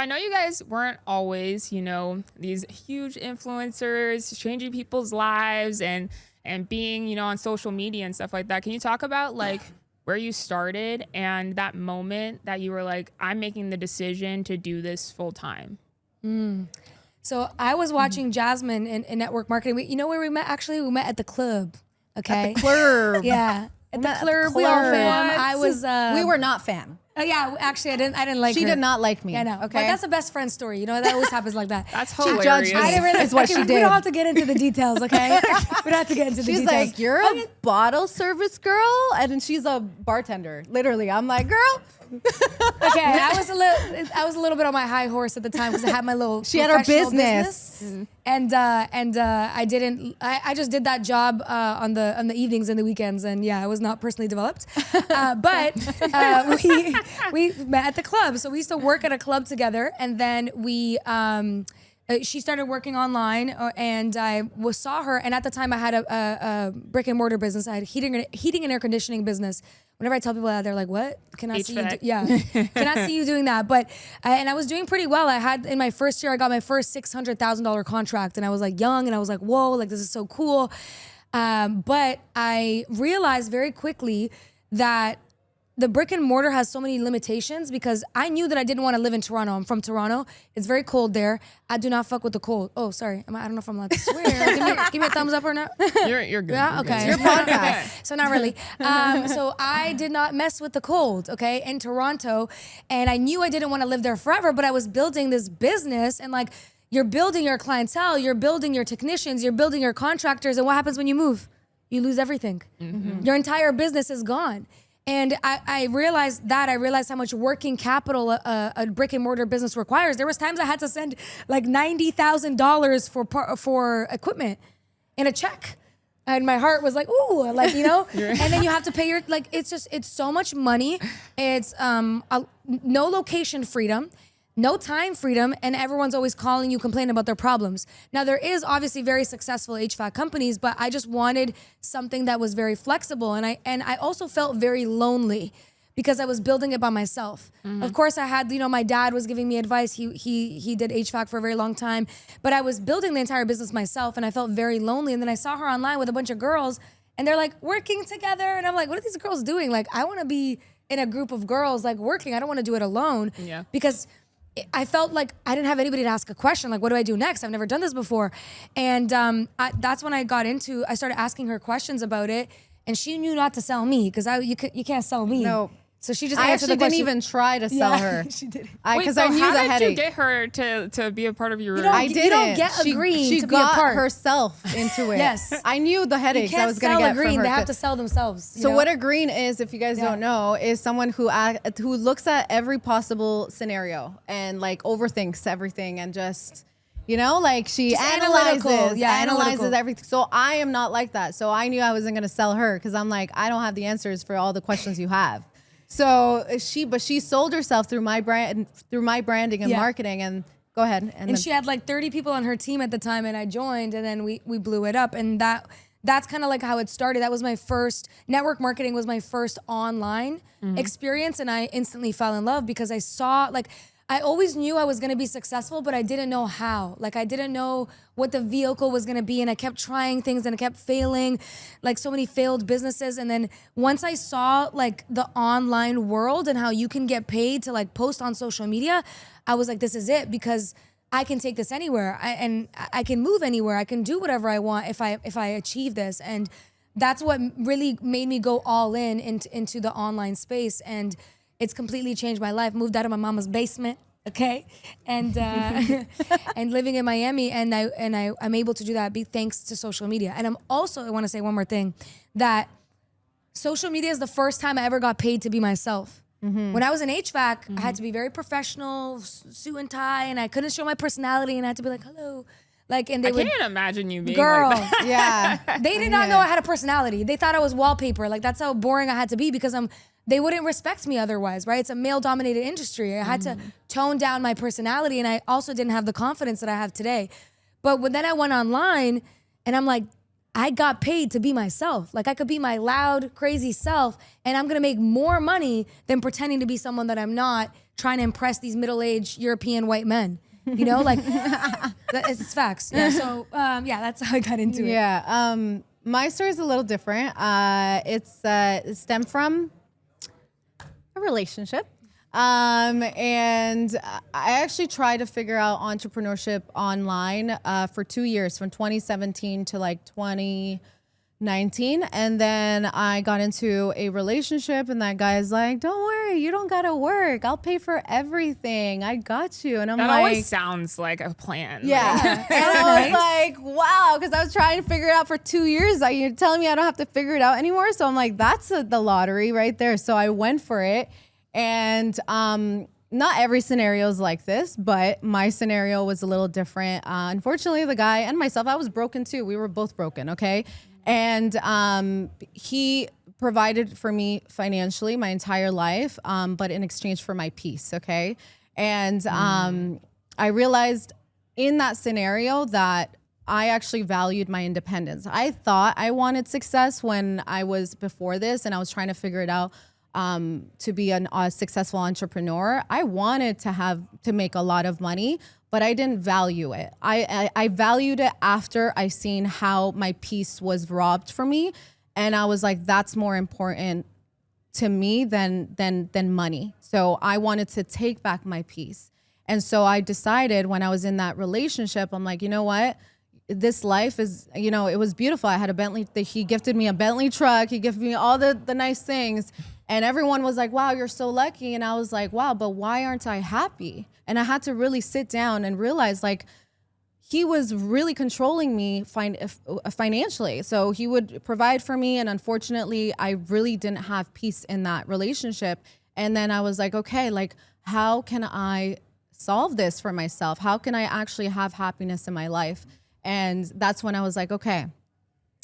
know you guys weren't always, you know, these huge influencers changing people's lives and being, you know, on social media and stuff like that. Can you talk about like where you started and that moment that you were like, I'm making the decision to do this full time? So I was watching Jasmine in network marketing. You know where we met? Actually, we met at the club. Okay. At the club. Yeah. At the At the club, we all club. fam. I was. We were not fam. Yeah, actually, I didn't like her. She did not like me. Yeah, I know. Okay. But that's a best friend story. You know, that always happens like that. That's She hilarious. judged me. I didn't really. Is what okay, she We did. don't have to get into the details, okay? We don't have to get into the She's details. like, you're a bottle service girl, and then she's a bartender. Literally, I'm like, girl. Okay, I was a little bit on my high horse at the time because I had my little. She had her professional business. and I didn't. I just did that job on the evenings and the weekends, and yeah, I was not personally developed. But we met at the club, so we used to work at a club together, and then we. She started working online, and I saw her. And at the time, I had a brick and mortar business. I had heating and air conditioning business. Whenever I tell people that, they're like, "What? Can I see you? Can I see you doing that?" But and I was doing pretty well. I had in my first year, I got my first $600,000 contract, and I was like young, and I was like, "Whoa! Like this is so cool." But I realized very quickly that the brick and mortar has so many limitations because I knew that I didn't want to live in Toronto. I'm from Toronto. It's very cold there. I do not fuck with the cold. Oh, sorry. I don't know if I'm allowed to swear. give me a thumbs up or not. You're good. Yeah, You're okay. good. It's your podcast. So not really. So I did not mess with the cold, okay, in Toronto. And I knew I didn't want to live there forever, but I was building this business and like, you're building your clientele, you're building your technicians, you're building your contractors. And what happens when you move? You lose everything. Your entire business is gone. And I realized that. I realized how much working capital a brick and mortar business requires. There was times I had to send like $90,000 for equipment in a check. And my heart was like, ooh, like, you know? And then you have to pay your, like, it's so much money. It's no location freedom, no time freedom, and everyone's always calling you, complaining about their problems. Now, there is obviously very successful HVAC companies, but I just wanted something that was very flexible. And I also felt very lonely because I was building it by myself. Of course, I had, you know, my dad was giving me advice. He did HVAC for a very long time, but I was building the entire business myself, and I felt very lonely. And then I saw her online with a bunch of girls, and they're like working together. And I'm like, what are these girls doing? Like, I want to be in a group of girls like working. I don't want to do it alone. Yeah. Because I felt like I didn't have anybody to ask a question. Like, what do I do next? I've never done this before. And that's when I started asking her questions about it. And she knew not to sell me because you can't sell me. No. So she just I answered actually the question. didn't even try to sell her. She did. Because I knew how the did headache. you get her to be a part of your? don't- I You didn't. don't get a green she to be a got part. herself into it. Yes. I knew the You headaches I can't was going to sell get a green. from her. They have to sell themselves. you So know? what a green is, if you guys don't know, is someone who looks at every possible scenario and like overthinks everything and just, you know, like she Just analytical. analyzes Analytical. everything. So I am not like that. So I knew I wasn't going to sell her because I'm like, I don't have the answers for all the questions you have. So she sold herself through my branding and marketing. And go ahead. And she had like 30 people on her team at the time, and I joined, and then we blew it up. And that's kind of like how it started. That was my first, network marketing was my first online experience, and I instantly fell in love because I saw, like, I always knew I was gonna be successful, but I didn't know how. Like, I didn't know what the vehicle was gonna be, and I kept trying things and I kept failing, like so many failed businesses. And then once I saw like the online world and how you can get paid to like post on social media, I was like, this is it, because I can take this anywhere, and I can move anywhere. I can do whatever I want if I achieve this. And that's what really made me go all into the online space. And it's completely changed my life. Moved out of my mama's basement, okay, and and living in Miami, and I'm able to do that thanks to social media. And I want to say one more thing, that social media is the first time I ever got paid to be myself. When I was in HVAC, I had to be very professional, suit and tie, and I couldn't show my personality, and I had to be like, hello. Like, and they I would, can't imagine you being girl, like that. Yeah. they did not know I had a personality. They thought I was wallpaper. Like, that's how boring I had to be because they wouldn't respect me otherwise, right? It's a male-dominated industry. I had to tone down my personality, and I also didn't have the confidence that I have today. But then I went online, and I'm like, I got paid to be myself. Like, I could be my loud, crazy self, and I'm gonna make more money than pretending to be someone that I'm not, trying to impress these middle-aged European white men. You know, like it's facts. Yeah. So that's how I got into it. Yeah. My story is a little different. It stemmed from a relationship. And I actually tried to figure out entrepreneurship online for 2 years, from 2017 to like 2019. And then I got into a relationship, and that guy's like, don't worry, you don't gotta work. I'll pay for everything. I got you. And I'm That like, always sounds like a plan. yeah. And I was like, wow, because I was trying to figure it out for 2 years. You're telling me I don't have to figure it out anymore. So I'm like, that's the lottery right there. So I went for it. And not every scenario is like this, but my scenario was a little different. Unfortunately, the guy and myself, I was broken too. We were both broken, okay? And he provided for me financially my entire life, but in exchange for my peace, okay? And I realized in that scenario that I actually valued my independence. I thought I wanted success when I was before this, and I was trying to figure it out. To be a successful entrepreneur, I wanted to make a lot of money, but I didn't value it. I valued it after I seen how my peace was robbed from me, and I was like, that's more important to me than money. So I wanted to take back my peace, and so I decided when I was in that relationship, I'm like, you know what? This life is, you know, it was beautiful. I had a Bentley. He gifted me a Bentley truck. He gifted me all the nice things. And everyone was like, wow, you're so lucky. And I was like, wow, but why aren't I happy? And I had to really sit down and realize, like, he was really controlling me financially. So he would provide for me. And unfortunately, I really didn't have peace in that relationship. And then I was like, okay, like, how can I solve this for myself? How can I actually have happiness in my life? And that's when I was like, okay,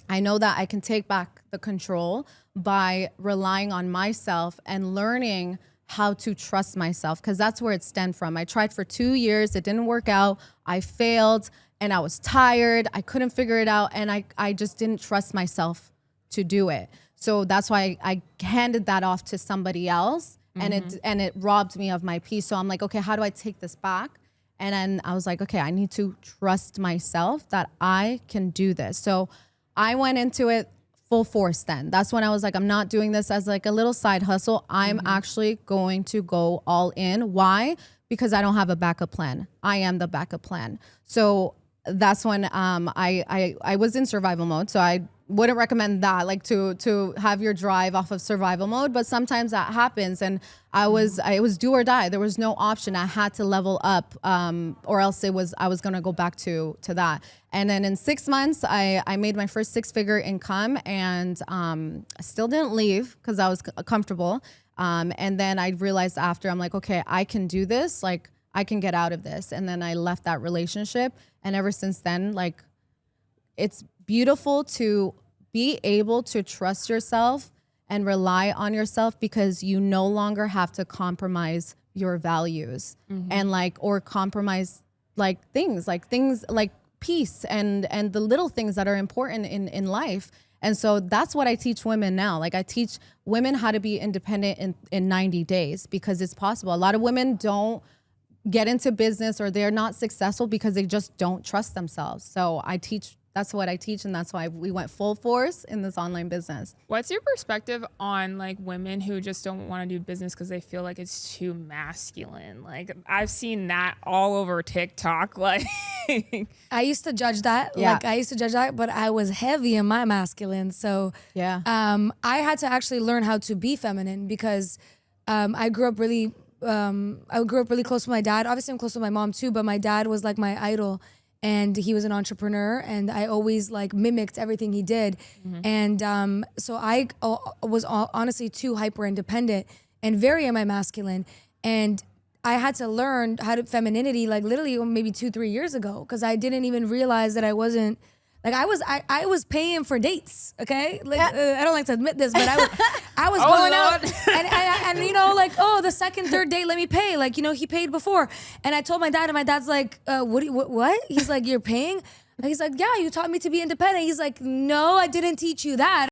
I know that I can take back the control by relying on myself and learning how to trust myself, because that's where it stemmed from. I tried for 2 years. It didn't work out. I failed, and I was tired. I couldn't figure it out, and I just didn't trust myself to do it. So that's why I handed that off to somebody else, and it robbed me of my peace. So I'm like, okay, how do I take this back? And then I was like, okay, I need to trust myself that I can do this. So I went into it full force then. That's when I was like, I'm not doing this as like a little side hustle. I'm actually going to go all in. Why? Because I don't have a backup plan. I am the backup plan. So that's when I was in survival mode. So I wouldn't recommend that, like to have your drive off of survival mode, but sometimes that happens. And it was do or die. There was no option. I had to level up, or else I was gonna go back to that. And then in 6 months, I made my first 6-figure income, and I still didn't leave because I was comfortable. And then I realized after, I'm like, okay, I can do this. Like, I can get out of this. And then I left that relationship. And ever since then, like, it's beautiful to be able to trust yourself and rely on yourself, because you no longer have to compromise your values and or compromise things like peace and the little things that are important in life. And so that's what I teach women now. Like, I teach women how to be independent in 90 days, because it's possible. A lot of women don't get into business, or they're not successful because they just don't trust themselves. So that's what I teach, and that's why we went full force in this online business. What's your perspective on like women who just don't want to do business because they feel like it's too masculine? Like, I've seen that all over TikTok. Like, I used to judge that. Yeah. Like, I used to judge that, but I was heavy in my masculine. So Yeah. I had to actually learn how to be feminine, because I grew up really close to my dad. Obviously, I'm close to my mom too, but my dad was like my idol. And he was an entrepreneur, and I always like mimicked everything he did. And so I was honestly too hyper independent and very masculine. And I had to learn how to femininity like literally maybe 2-3 years ago, because I didn't even realize that I wasn't like I was paying for dates. Okay, like I don't like to admit this, but I was going out and you know, like, oh, the second, third date, let me pay. Like, you know, he paid before, and I told my dad, and my dad's like, what? He's like, you're paying? And he's like, yeah, you taught me to be independent. He's like, no, I didn't teach you that.